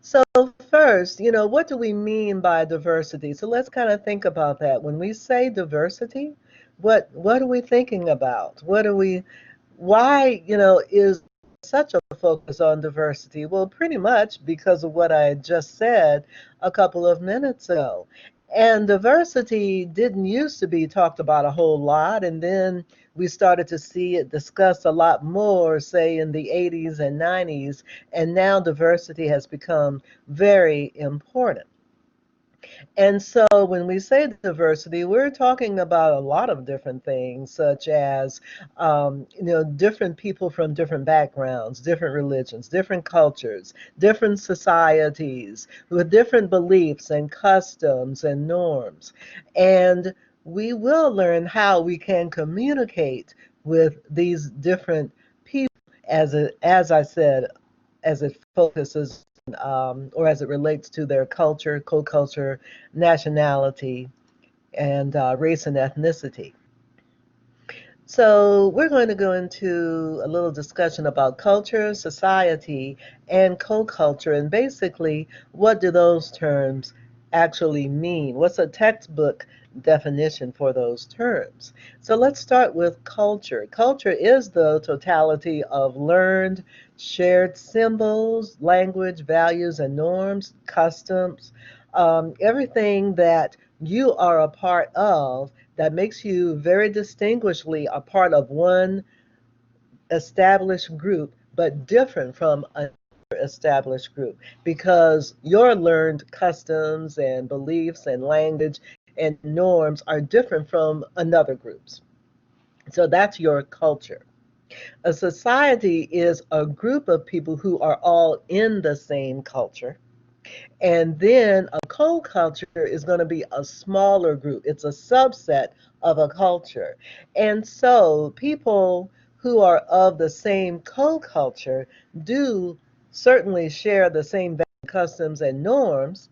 So first, what do we mean by diversity? So let's kind of think about that. When we say diversity, what are we thinking about? Why, is such a focus on diversity? Well, pretty much because of what I just said a couple of minutes ago. And diversity didn't used to be talked about a whole lot, and then we started to see it discussed a lot more, say in the 80s and 90s, and now diversity has become very important. And so when we say diversity, we're talking about a lot of different things, such as, different people from different backgrounds, different religions, different cultures, different societies with different beliefs and customs and norms. And we will learn how we can communicate with these different people as I said, as it focuses or as it relates to their culture, co-culture, nationality, and race and ethnicity. So we're going to go into a little discussion about culture, society, and co-culture, and basically what do those terms actually mean? What's a textbook definition for those terms? So let's start with culture. Culture is the totality of learned, shared symbols, language, values, and norms, customs, everything that you are a part of that makes you very distinguishedly a part of one established group, but different from another established group because your learned customs and beliefs and language and norms are different from another group's. So that's your culture. A society is a group of people who are all in the same culture. And then a co-culture is going to be a smaller group. It's a subset of a culture. And so people who are of the same co-culture do certainly share the same customs and norms,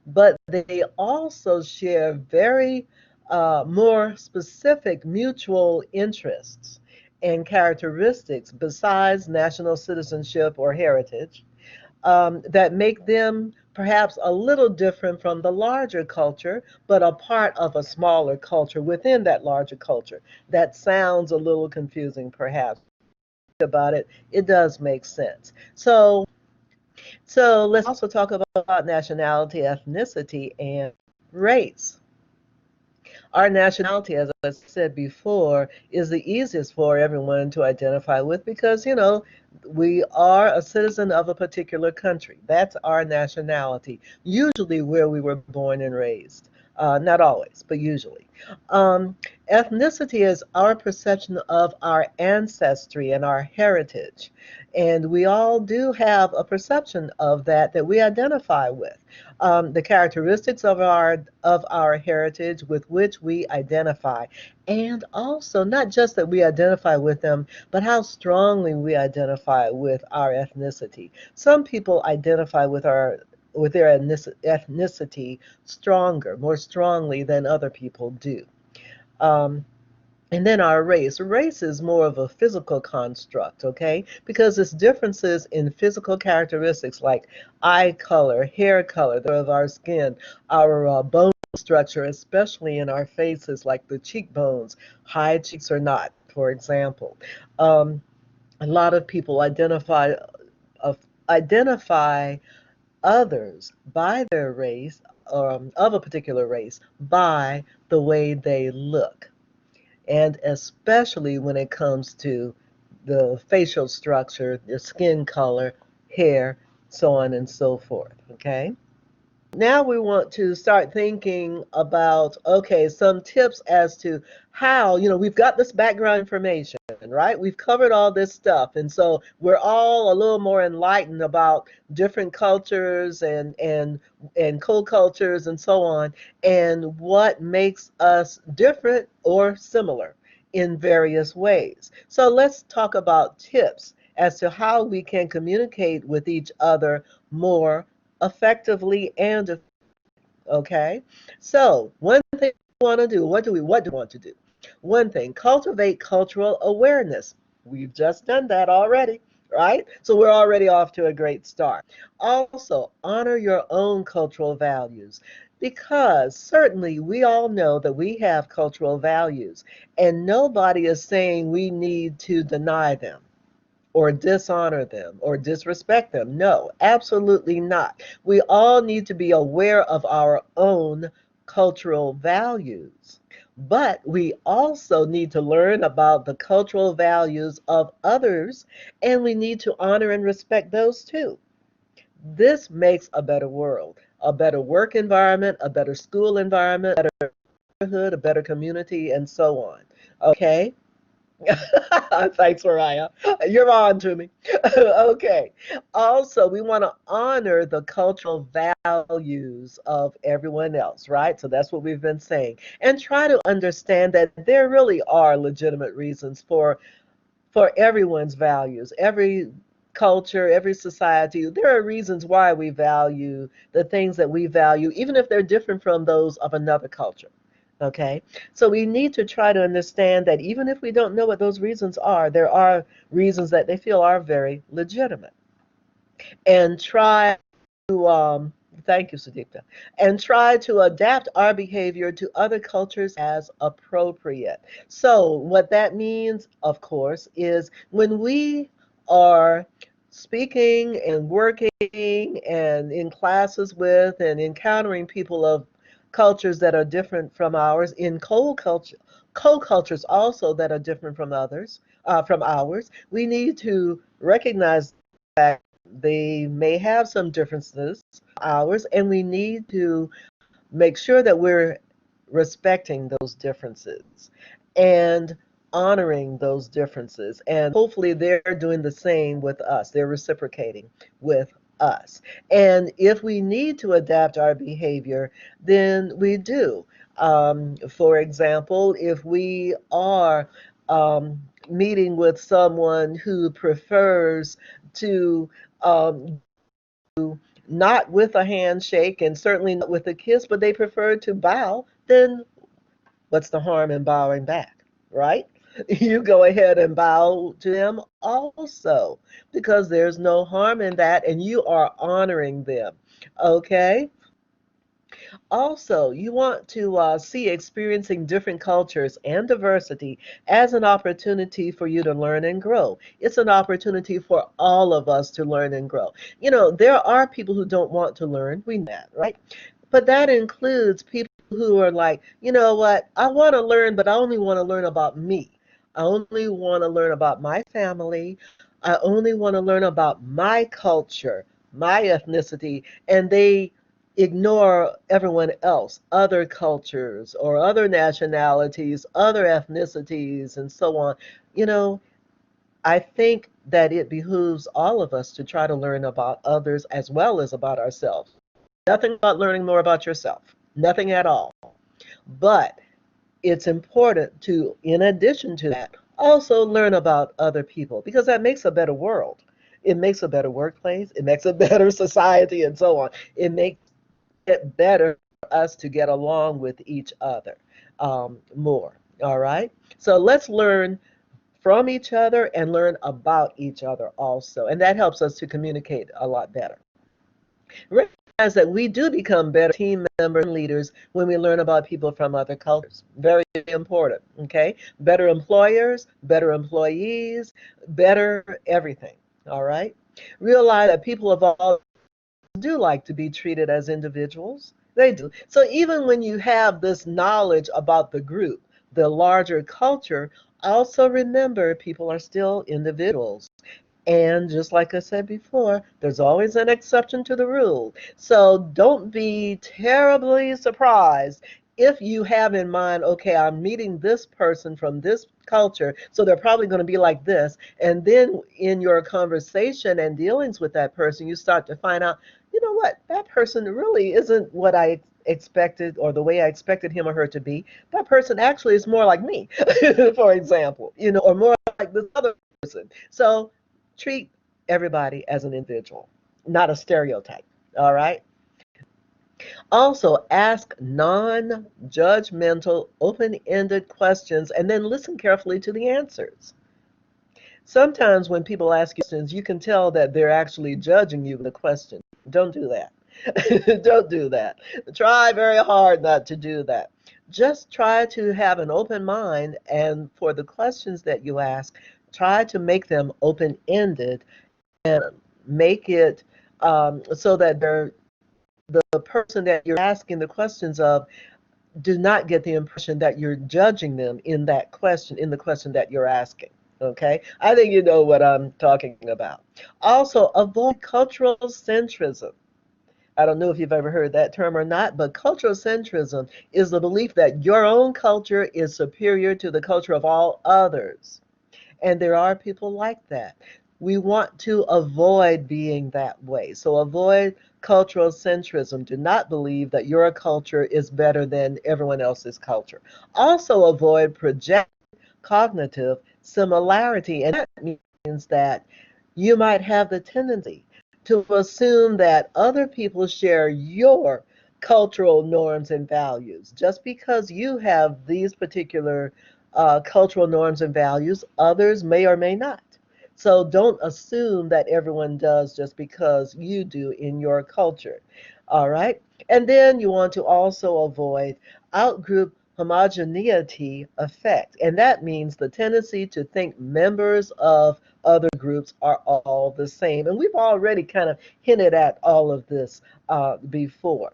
but they also share very more specific mutual interests and characteristics besides national citizenship or heritage that make them perhaps a little different from the larger culture, but a part of a smaller culture within that larger culture. That sounds a little confusing, perhaps. About it, it does make sense. So let's also talk about nationality, ethnicity, and race. Our nationality, as I said before, is the easiest for everyone to identify with because, we are a citizen of a particular country. That's our nationality, usually where we were born and raised. Not always, but usually. Um, Ethnicity is our perception of our ancestry and our heritage. And we all do have a perception of that we identify with. The characteristics of our heritage with which we identify, and also not just that we identify with them, but how strongly we identify with our ethnicity. Some people identify with their ethnicity stronger, more strongly than other people do. Um, and then our race. Race is more of a physical construct, okay? Because it's differences in physical characteristics like eye color, hair color of our skin, our bone structure, especially in our faces, like the cheekbones, high cheeks or not, for example. Um, a lot of people uh, identify others by their race, of a particular race, by the way they look, and especially when it comes to the facial structure, the skin color, hair, so on and so forth. Okay. Now we want to start thinking about, okay, some tips as to how, we've got this background information, right? We've covered all this stuff. And so we're all a little more enlightened about different cultures and co-cultures and so on, and what makes us different or similar in various ways. So let's talk about tips as to how we can communicate with each other more effectively and okay. So one thing we want to do, what do we want to do? One thing, cultivate cultural awareness. We've just done that already. right? So we're already off to a great start. Also, honor your own cultural values because certainly we all know that we have cultural values and nobody is saying we need to deny them or dishonor them or disrespect them. No, absolutely not. We all need to be aware of our own cultural values. But we also need to learn about the cultural values of others, and we need to honor and respect those too. This makes a better world, a better work environment, a better school environment, a better neighborhood, a better community, and so on. Okay? Thanks, Mariah. You're on to me. Okay. Also, we want to honor the cultural values of everyone else, right? So that's what we've been saying. And try to understand that there really are legitimate reasons for everyone's values. Every culture, every society, there are reasons why we value the things that we value, even if they're different from those of another culture. Okay, so we need to try to understand that even if we don't know what those reasons are, there are reasons that they feel are very legitimate. And try to, thank you, Sudipta, and try to adapt our behavior to other cultures as appropriate. So, what that means, of course, is when we are speaking and working and in classes with and encountering people of cultures that are different from ours, in co-cultures also that are different from from ours, we need to recognize that they may have some differences ours, and we need to make sure that we're respecting those differences and honoring those differences. And hopefully they're doing the same with us. They're reciprocating with us. And if we need to adapt our behavior, then we do. For example, if we are meeting with someone who prefers to um, not with a handshake and certainly not with a kiss, but they prefer to bow, then what's the harm in bowing back, right? You go ahead and bow to them also because there's no harm in that and you are honoring them. Okay? Also, you want to see experiencing different cultures and diversity as an opportunity for you to learn and grow. It's an opportunity for all of us to learn and grow. You know, there are people who don't want to learn. We know that, right? But that includes people who are like, you know what, I want to learn, but I only want to learn about me. I only want to learn about my family. I only want to learn about my culture, my ethnicity, and they ignore everyone else, other cultures or other nationalities, other ethnicities, and so on. You know, I think that it behooves all of us to try to learn about others as well as about ourselves. Nothing about learning more about yourself, nothing at all. But it's important to, in addition to that, also learn about other people because that makes a better world. It makes a better workplace, it makes a better society, and so on. It makes it better for us to get along with each other more. All right. So let's learn from each other and learn about each other also. And that helps us to communicate a lot better. Recognize that we do become better team members and leaders when we learn about people from other cultures. Very important. Okay. Better employers, better employees, better everything. All right. Realize that people of all do like to be treated as individuals. They do. So even when you have this knowledge about the group, the larger culture, also remember people are still individuals. And just like I said before, there's always an exception to the rule. So don't be terribly surprised if you have in mind, okay, I'm meeting this person from this culture, so they're probably going to be like this. And then in your conversation and dealings with that person, you start to find out, you know what, that person really isn't what I expected or the way I expected him or her to be. That person actually is more like me, for example, you know, or more like this other person. So treat everybody as an individual, not a stereotype. All right. Also, ask non judgmental, open ended questions and then listen carefully to the answers. Sometimes when people ask you questions, you can tell that they're actually judging you with a question. Don't do that. Don't do that. Try very hard not to do that. Just try to have an open mind, and for the questions that you ask, try to make them open-ended and make it so that the person that you're asking the questions of do not get the impression that you're judging them in that question, in the question that you're asking. Okay? I think you know what I'm talking about. Also, avoid cultural centrism. I don't know if you've ever heard that term or not, but cultural centrism is the belief that your own culture is superior to the culture of all others. And there are people like that. We want to avoid being that way. So avoid cultural centrism. Do not believe that your culture is better than everyone else's culture. Also avoid project cognitive similarity. And that means that you might have the tendency to assume that other people share your cultural norms and values. Just because you have these particular cultural norms and values, others may or may not. So don't assume that everyone does just because you do in your culture. All right. And then you want to also avoid outgroup homogeneity effect. And that means the tendency to think members of other groups are all the same. And we've already kind of hinted at all of this before.